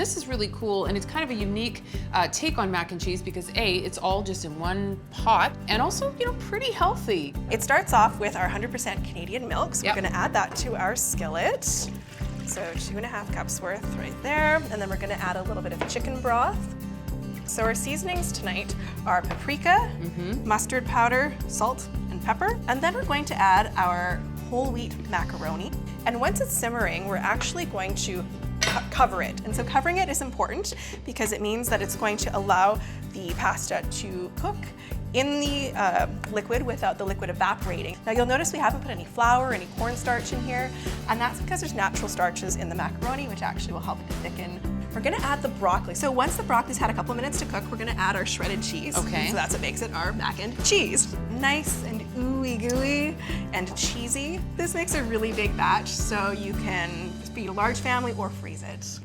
This is really cool, and it's kind of a unique take on mac and cheese because A, it's all just in one pot, and also, you know, pretty healthy. It starts off with our 100% Canadian milk, so Yep. we're gonna add that to our skillet. So 2.5 cups worth right there, and then we're gonna add a little bit of chicken broth. So our seasonings tonight are paprika, mustard powder, salt, and pepper, and then we're going to add our whole wheat macaroni. And once it's simmering, we're actually going to cover it. And so covering it is important because it means that it's going to allow the pasta to cook in the liquid without the liquid evaporating. Now you'll notice we haven't put any flour or any cornstarch in here, and that's because there's natural starches in the macaroni, which actually will help it to thicken. We're gonna add the broccoli. So once the broccoli's had a couple minutes to cook, we're gonna add our shredded cheese. Okay. So that's what makes it our mac and cheese. Nice and ooey gooey and cheesy. This makes a really big batch, so you can feed a large family or freeze it.